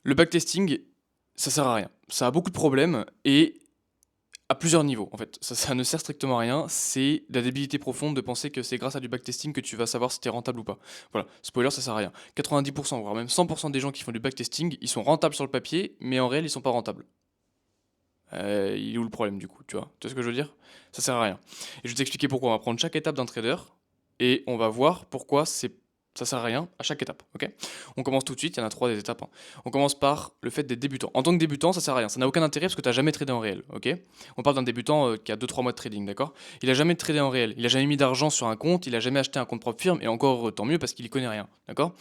Le backtesting, ça sert à rien. Ça a beaucoup de problèmes et à plusieurs niveaux en fait. Ça ne sert strictement à rien. C'est de la débilité profonde de penser que c'est grâce à du backtesting que tu vas savoir si t'es rentable ou pas. Voilà, spoiler, ça sert à rien. 90%, voire même 100% des gens qui font du backtesting, ils sont rentables sur le papier, mais en réel, ils sont pas rentables. Il est où le problème du coup, tu vois? Tu vois ce que je veux dire? Ça sert à rien. Et je vais t'expliquer pourquoi. On va prendre chaque étape d'un trader et on va voir pourquoi ça sert à rien à chaque étape, ok? On commence tout de suite, il y en a trois des étapes, hein. On commence par le fait d'être débutant. En tant que débutant, ça sert à rien, ça n'a aucun intérêt parce que tu n'as jamais tradé en réel, ok? On parle d'un débutant qui a 2-3 mois de trading, d'accord? Il a jamais tradé en réel, il a jamais mis d'argent sur un compte, il a jamais acheté un compte propre firme, et encore tant mieux parce qu'il y connaît rien, d'accord?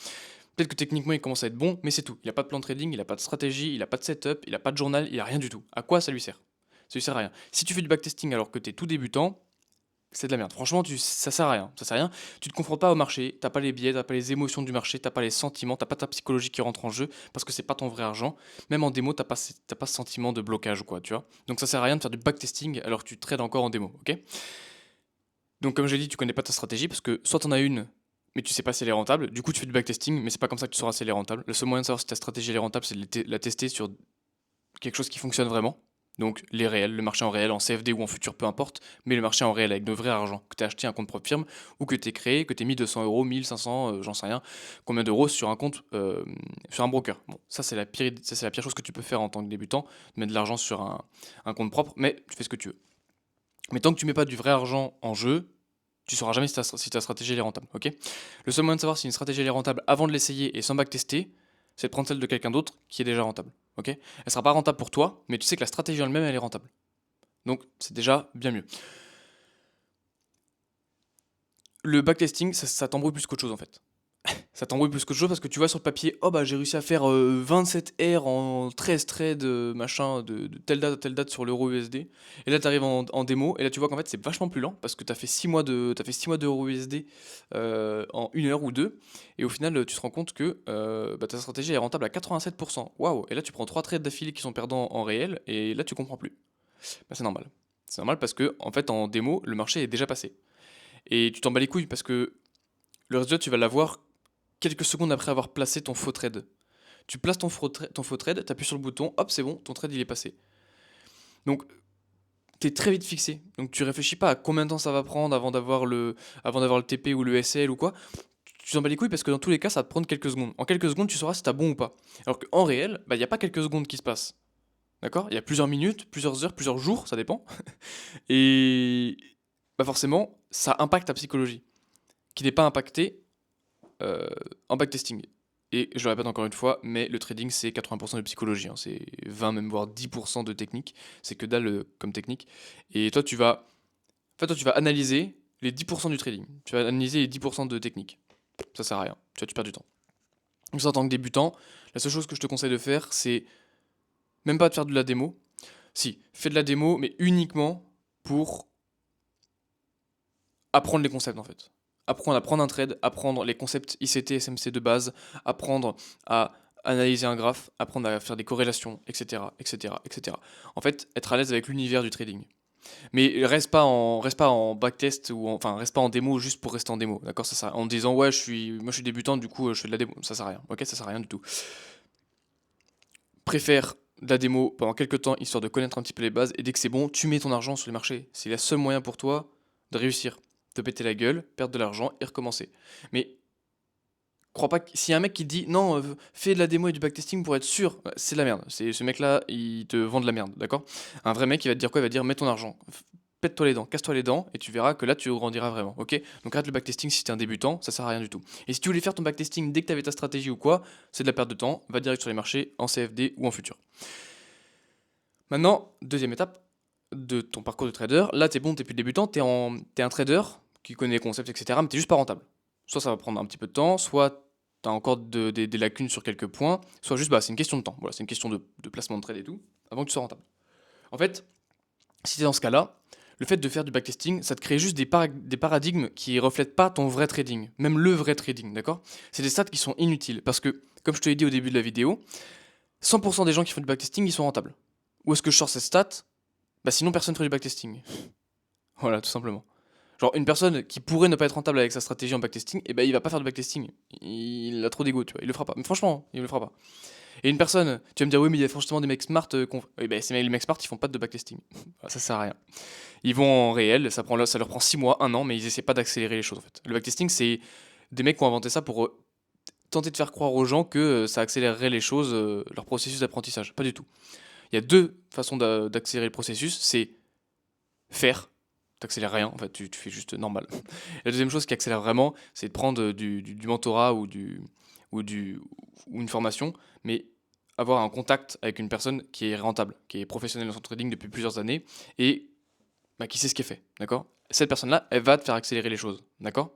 Peut-être que techniquement il commence à être bon, mais c'est tout. Il n'a pas de plan de trading, il n'a pas de stratégie, il n'a pas de setup, il n'a pas de journal, il a rien du tout. À quoi ça lui sert? Ça lui sert à rien. Si tu fais du backtesting alors que tu es tout débutant, c'est de la merde. Franchement, ça sert à rien. Ça sert à rien. Tu te confrontes pas au marché, t'as pas les biais, t'as pas les émotions du marché, t'as pas les sentiments, t'as pas ta psychologie qui rentre en jeu parce que c'est pas ton vrai argent. Même en démo, t'as pas ce sentiment de blocage ou quoi, tu vois. Donc ça sert à rien de faire du backtesting alors que tu trades encore en démo, ok? Donc comme j'ai dit, tu connais pas ta stratégie parce que soit t'en as une, mais tu sais pas si elle est rentable. Du coup, tu fais du backtesting, mais c'est pas comme ça que tu sauras si elle est rentable. Le seul moyen de savoir si ta stratégie elle est rentable, c'est de la tester sur quelque chose qui fonctionne vraiment. Donc les réels, le marché en réel, en CFD ou en futur, peu importe, mais le marché en réel avec de vrai argent, que tu as acheté un compte propre firme ou que tu as créé, que tu as mis 200 euros, 1500, j'en sais rien, combien d'euros sur un compte, sur un broker. Bon, ça c'est la pire chose que tu peux faire en tant que débutant, de mettre de l'argent sur un compte propre, mais tu fais ce que tu veux. Mais tant que tu mets pas du vrai argent en jeu, tu sauras jamais si ta stratégie elle est rentable, ok? Le seul moyen de savoir si une stratégie elle est rentable avant de l'essayer et sans backtester, c'est de prendre celle de quelqu'un d'autre qui est déjà rentable, ok? Elle sera pas rentable pour toi, mais tu sais que la stratégie en elle-même elle est rentable. Donc c'est déjà bien mieux. Le backtesting, ça t'embrouille plus qu'autre chose en fait. Ça t'embrouille plus qu'autre chose parce que tu vois sur le papier, oh bah j'ai réussi à faire 27 R en 13 trades, machin, de telle date à telle date sur l'euro USD. Et là t'arrives en démo, et là tu vois qu'en fait c'est vachement plus lent parce que t'as fait 6 mois d'euro USD en 1 heure ou deux. Et au final tu te rends compte que bah, ta stratégie est rentable à 87%. Waouh! Et là tu prends 3 trades d'affilée qui sont perdants en réel, et là tu comprends plus. Bah, c'est normal. C'est normal parce que en fait en démo, le marché est déjà passé. Et tu t'en bats les couilles parce que le résultat tu vas l'avoir quelques secondes après avoir placé ton faux trade. Tu places ton faux trade, t'appuies sur le bouton, hop, c'est bon, ton trade il est passé. Donc t'es très vite fixé. Donc tu réfléchis pas à combien de temps ça va prendre avant d'avoir le TP ou le SL ou quoi. Tu t'en bats les couilles parce que dans tous les cas, ça va te prendre quelques secondes. En quelques secondes, tu sauras si t'as bon ou pas. Alors qu'en réel, bah, il n'y a pas quelques secondes qui se passent. D'accord? Il y a plusieurs minutes, plusieurs heures, plusieurs jours, ça dépend. Et bah forcément, ça impacte ta psychologie, qui n'est pas impactée en backtesting. Et je le répète encore une fois, mais le trading c'est 80% de psychologie, hein. C'est 20 même voire 10% de technique, c'est que dalle comme technique. Et toi tu vas analyser les 10% du trading, tu vas analyser les 10% de technique. Ça sert à rien, tu vois, tu perds du temps. Donc ça, en tant que débutant, la seule chose que je te conseille de faire, c'est même pas de faire de la démo. Si, fais de la démo, mais uniquement pour apprendre les concepts en fait. Apprendre à prendre un trade, apprendre les concepts ICT, SMC de base, apprendre à analyser un graphe, apprendre à faire des corrélations, etc., etc., etc. En fait, être à l'aise avec l'univers du trading. Mais reste pas en backtest enfin reste pas en démo juste pour rester en démo, d'accord? En disant ouais moi je suis débutant du coup je fais de la démo, ça sert à rien, ok? Ça sert à rien du tout. Préfère de la démo pendant quelques temps histoire de connaître un petit peu les bases, et dès que c'est bon, tu mets ton argent sur les marchés. C'est le seul moyen pour toi de réussir. Te péter la gueule, perdre de l'argent et recommencer. Mais crois pas que s'il y a un mec qui te dit non, fais de la démo et du backtesting pour être sûr, c'est de la merde. C'est ce mec-là, il te vend de la merde, d'accord? Un vrai mec, il va te dire quoi? Il va te dire mets ton argent, pète-toi les dents, casse-toi les dents, et tu verras que là tu grandiras vraiment, ok? Donc arrête le backtesting si t'es un débutant, ça sert à rien du tout. Et si tu voulais faire ton backtesting dès que t'avais ta stratégie ou quoi, c'est de la perte de temps, va direct sur les marchés, en CFD ou en futur. Maintenant, deuxième étape de ton parcours de trader, là t'es bon, t'es plus débutant, t'es un trader qui connaît les concepts, etc., mais t'es juste pas rentable. Soit ça va prendre un petit peu de temps, soit t'as encore des lacunes sur quelques points, soit juste bah, c'est une question de temps. Voilà, c'est une question de placement de trade et tout, avant que tu sois rentable. En fait, si t'es dans ce cas-là, le fait de faire du backtesting, ça te crée juste des paradigmes qui reflètent pas ton vrai trading, même le vrai trading, d'accord? C'est des stats qui sont inutiles, parce que, comme je te l'ai dit au début de la vidéo, 100% des gens qui font du backtesting, ils sont rentables. Où est-ce que je sors cette stat? Bah sinon personne ferait du backtesting. Voilà, tout simplement. Genre une personne qui pourrait ne pas être rentable avec sa stratégie en backtesting, et ben il va pas faire de backtesting. Il a trop d'ego, tu vois, il le fera pas. Mais franchement, il le fera pas. Et une personne, tu vas me dire, oui, mais il y a forcément des mecs smart. Eh ben, les mecs smart, ils font pas de backtesting. Ça sert à rien. Ils vont en réel, ça leur prend 6 mois, 1 an, mais ils essaient pas d'accélérer les choses en fait. Le backtesting, c'est des mecs qui ont inventé ça pour tenter de faire croire aux gens que ça accélérerait les choses, leur processus d'apprentissage. Pas du tout. Il y a deux façons d'accélérer le processus, c'est faire, t'accélères rien, en fait, tu fais juste normal. La deuxième chose qui accélère vraiment, c'est de prendre du mentorat ou, du, ou une formation, mais avoir un contact avec une personne qui est rentable, qui est professionnelle dans son trading depuis plusieurs années et bah, qui sait ce qu'elle fait, d'accord? Cette personne-là, elle va te faire accélérer les choses, d'accord?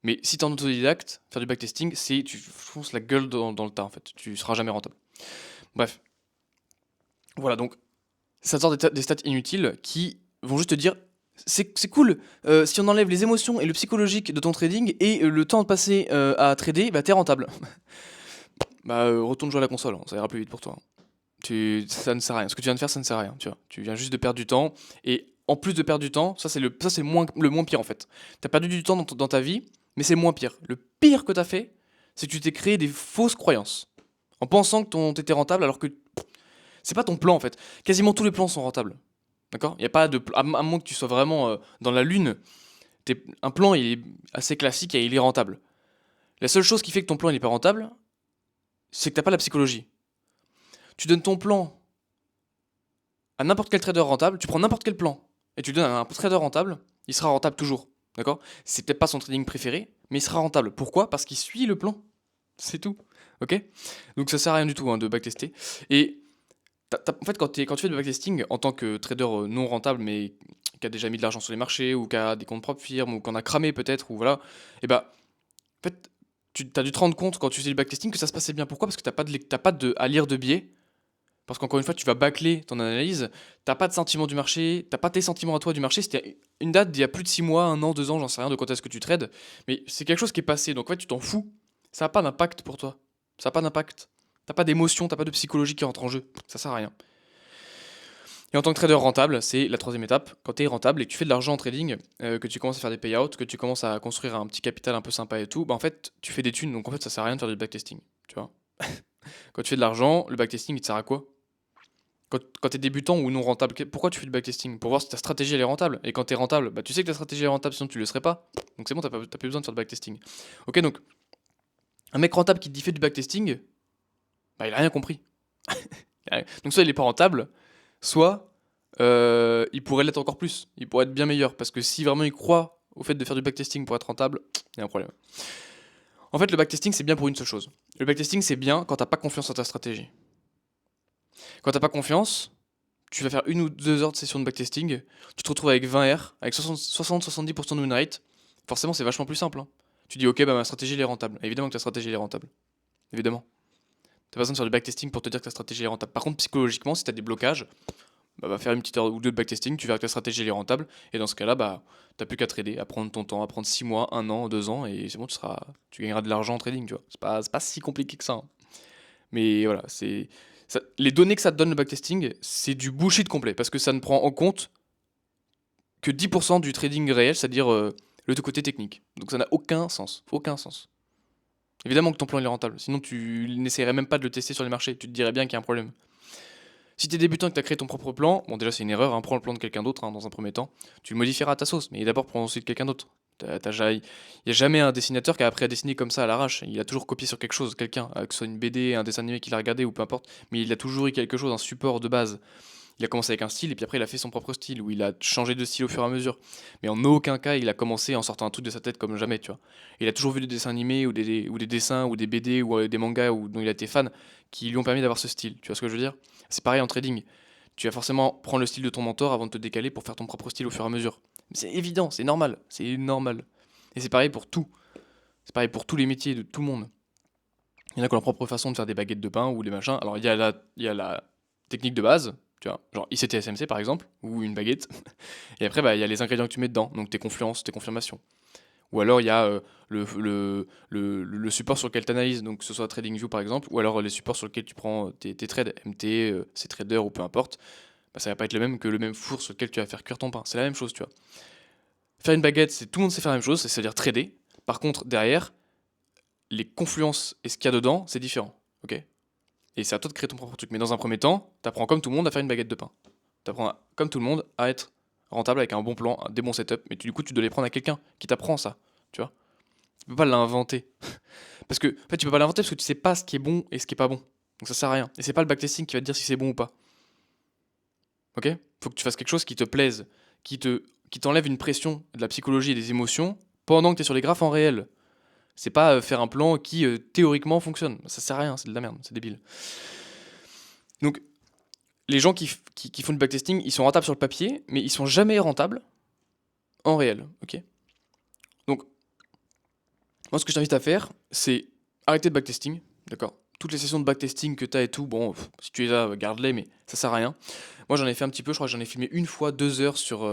Mais si t'es en autodidacte, faire du backtesting, c'est tu fonces la gueule dans le tas, en fait. Tu seras jamais rentable. Bref, voilà, donc ça sort des stats inutiles qui vont juste te dire c'est cool, si on enlève les émotions et le psychologique de ton trading et le temps passé à trader, bah t'es rentable. Bah retourne jouer à la console, hein, ça ira plus vite pour toi. Ça ne sert à rien. Ce que tu viens de faire, ça ne sert à rien. Tu vois, tu viens juste de perdre du temps. Et en plus de perdre du temps, ça c'est le moins pire en fait. T'as perdu du temps dans ta vie, mais c'est le moins pire. Le pire que t'as fait, c'est que tu t'es créé des fausses croyances. En pensant que t'étais rentable alors que c'est pas ton plan en fait. Quasiment tous les plans sont rentables. D'accord. Il y a pas de. À moins que tu sois vraiment dans la lune, un plan il est assez classique et il est rentable. La seule chose qui fait que ton plan il est pas rentable, c'est que t'as pas la psychologie. Tu donnes ton plan à n'importe quel trader rentable, tu prends n'importe quel plan et tu le donnes à un trader rentable, il sera rentable toujours. D'accord. C'est peut-être pas son trading préféré, mais il sera rentable. Pourquoi? Parce qu'il suit le plan. C'est tout. Ok. Donc ça sert à rien du tout hein, de backtester. Et en fait, quand tu fais du backtesting en tant que trader non rentable, mais qui a déjà mis de l'argent sur les marchés, ou qui a des comptes propres firmes, ou qu'on a cramé peut-être, ou voilà, et bah, en fait, tu as dû te rendre compte quand tu faisais du backtesting que ça se passait bien. Pourquoi? Parce que t'as pas à lire de biais. Parce qu'encore une fois, tu vas bâcler ton analyse, t'as pas de sentiment du marché, t'as pas tes sentiments à toi du marché. C'était une date d'il y a plus de 6 mois, 1 an, 2 ans, j'en sais rien de quand est-ce que tu trades, mais c'est quelque chose qui est passé. Donc en fait, tu t'en fous. Ça n'a pas d'impact pour toi. Ça n'a pas d'impact. T'as pas d'émotion, t'as pas de psychologie qui rentre en jeu. Ça sert à rien. Et en tant que trader rentable, c'est la troisième étape. Quand tu es rentable et que tu fais de l'argent en trading, que tu commences à faire des payouts, que tu commences à construire un petit capital un peu sympa et tout, bah en fait, tu fais des thunes. Donc en fait, ça sert à rien de faire du backtesting. Tu vois. Quand tu fais de l'argent, le backtesting, il te sert à quoi? Quand tu es débutant ou non rentable, pourquoi tu fais du backtesting? Pour voir si ta stratégie elle est rentable. Et quand tu es rentable, bah tu sais que ta stratégie est rentable, sinon tu le serais pas. Donc c'est bon, t'as plus besoin de faire de backtesting. Ok, donc un mec rentable qui te dit fait du backtesting, bah il a rien compris. Donc soit il est pas rentable, soit il pourrait l'être encore plus. Il pourrait être bien meilleur. Parce que si vraiment il croit au fait de faire du backtesting pour être rentable, il y a un problème. En fait, le backtesting, c'est bien pour une seule chose. Le backtesting, c'est bien quand t'as pas confiance en ta stratégie. Quand t'as pas confiance, tu vas faire 1 ou 2 heures de session de backtesting, tu te retrouves avec 20 R, avec 60-70% de win rate. Forcément, c'est vachement plus simple. Hein. Tu dis, ok, bah ma stratégie elle est rentable. Évidemment que ta stratégie elle est rentable. Évidemment. T'as pas besoin de faire du backtesting pour te dire que ta stratégie est rentable. Par contre, psychologiquement, si t'as des blocages, bah, va faire une petite heure ou deux de backtesting, tu verras que ta stratégie elle est rentable. Et dans ce cas-là, bah, t'as plus qu'à trader, à prendre ton temps, à prendre 6 mois, 1 an, 2 ans, et c'est bon, tu gagneras de l'argent en trading, tu vois. C'est pas si compliqué que ça. Hein. Mais voilà, les données que ça te donne le backtesting, c'est du bullshit complet, parce que ça ne prend en compte que 10% du trading réel, c'est-à-dire le côté technique. Donc ça n'a aucun sens. Aucun sens. Évidemment que ton plan il est rentable, sinon tu n'essaierais même pas de le tester sur les marchés, tu te dirais bien qu'il y a un problème. Si t'es débutant et que t'as créé ton propre plan, bon déjà c'est une erreur, hein, prends le plan de quelqu'un d'autre hein, dans un premier temps, tu le modifieras à ta sauce, mais d'abord prends celui de quelqu'un d'autre. Il n'y a jamais un dessinateur qui a appris à dessiner comme ça à l'arrache, il a toujours copié sur quelque chose, quelqu'un, que ce soit une BD, un dessin animé qu'il a regardé ou peu importe, mais il a toujours eu quelque chose, un support de base. Il a commencé avec un style et puis après il a fait son propre style, où il a changé de style au fur et à mesure. Mais en aucun cas il a commencé en sortant un truc de sa tête comme jamais, tu vois. Il a toujours vu des dessins animés ou des dessins ou des BD ou des mangas dont il a été fan qui lui ont permis d'avoir ce style, tu vois ce que je veux dire? C'est pareil en trading. Tu vas forcément prendre le style de ton mentor avant de te décaler pour faire ton propre style au fur et à mesure. C'est évident, c'est normal, c'est normal. Et c'est pareil pour tout. C'est pareil pour tous les métiers de tout le monde. Il y en a qui ont leur propre façon de faire des baguettes de pain ou des machins. Alors il y a la technique de base, tu vois, genre ICT-SMC par exemple, ou une baguette. Et après, bah, il y a les ingrédients que tu mets dedans, donc tes confluences, tes confirmations. Ou alors il y a le support sur lequel tu analyses, donc que ce soit TradingView par exemple, ou alors les supports sur lesquels tu prends tes trades, MT, C-Trader ou peu importe, bah, ça va pas être le même que le même four sur lequel tu vas faire cuire ton pain. C'est la même chose, tu vois. Faire une baguette, c'est tout le monde sait faire la même chose, c'est-à-dire trader. Par contre, derrière, les confluences et ce qu'il y a dedans, c'est différent. Ok. Et c'est à toi de créer ton propre truc. Mais dans un premier temps, t'apprends comme tout le monde à faire une baguette de pain. T'apprends comme tout le monde à être rentable avec un bon plan, des bons setups. Mais du coup, tu dois les prendre à quelqu'un qui t'apprend ça. Tu vois. Tu peux pas l'inventer. Parce que, en fait, tu peux pas l'inventer parce que tu sais pas ce qui est bon et ce qui est pas bon. Donc ça sert à rien. Et c'est pas le backtesting qui va te dire si c'est bon ou pas. Ok? Faut que tu fasses quelque chose qui te plaise, qui t'enlève une pression de la psychologie et des émotions pendant que tu es sur les graphes en réel. C'est pas faire un plan qui théoriquement fonctionne. Ça sert à rien, c'est de la merde, c'est débile. Donc, les gens qui font du backtesting, ils sont rentables sur le papier, mais ils sont jamais rentables en réel. Ok? Donc, moi, ce que je t'invite à faire, c'est arrêter le backtesting. D'accord? Toutes les sessions de backtesting que tu as et tout, bon, si tu les as, garde-les, mais ça sert à rien. Moi, j'en ai fait un petit peu, je crois que j'en ai filmé une fois 2 heures sur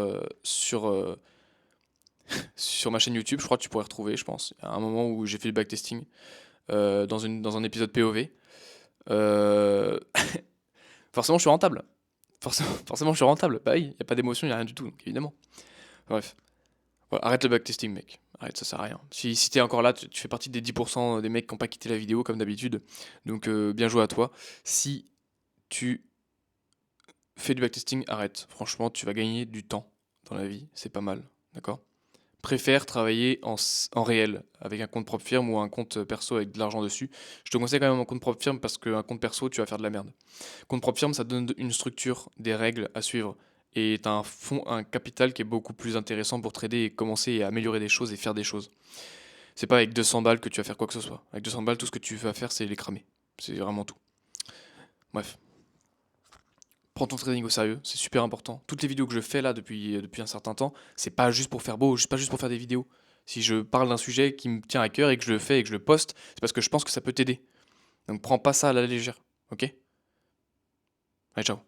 ma chaîne YouTube. Je crois que tu pourrais retrouver, je pense. Il y a un moment où j'ai fait du backtesting dans un épisode POV. Euh, Forcément, je suis rentable. Forcément, je suis rentable. Bah oui, il n'y a pas d'émotion, il n'y a rien du tout, donc évidemment. Bref. Voilà, arrête le backtesting, mec. Arrête, ça sert à rien. Si t'es encore là, tu fais partie des 10% des mecs qui n'ont pas quitté la vidéo, comme d'habitude. Donc, bien joué à toi. Si tu fais du backtesting, arrête. Franchement, tu vas gagner du temps dans la vie. C'est pas mal. D'accord? Préfère travailler en réel, avec un compte propre firme ou un compte perso avec de l'argent dessus. Je te conseille quand même un compte propre firme parce qu'un compte perso, tu vas faire de la merde. Compte propre firme, ça te donne une structure, des règles à suivre. Et t'as un fonds, un capital qui est beaucoup plus intéressant pour trader et commencer à améliorer des choses et faire des choses. C'est pas avec 200 balles que tu vas faire quoi que ce soit. Avec 200 balles, tout ce que tu vas faire, c'est les cramer. C'est vraiment tout. Bref. Prends ton trading au sérieux, c'est super important. Toutes les vidéos que je fais là depuis un certain temps, c'est pas juste pour faire beau, c'est pas juste pour faire des vidéos. Si je parle d'un sujet qui me tient à cœur et que je le fais et que je le poste, c'est parce que je pense que ça peut t'aider. Donc prends pas ça à la légère, ok? Allez, ciao.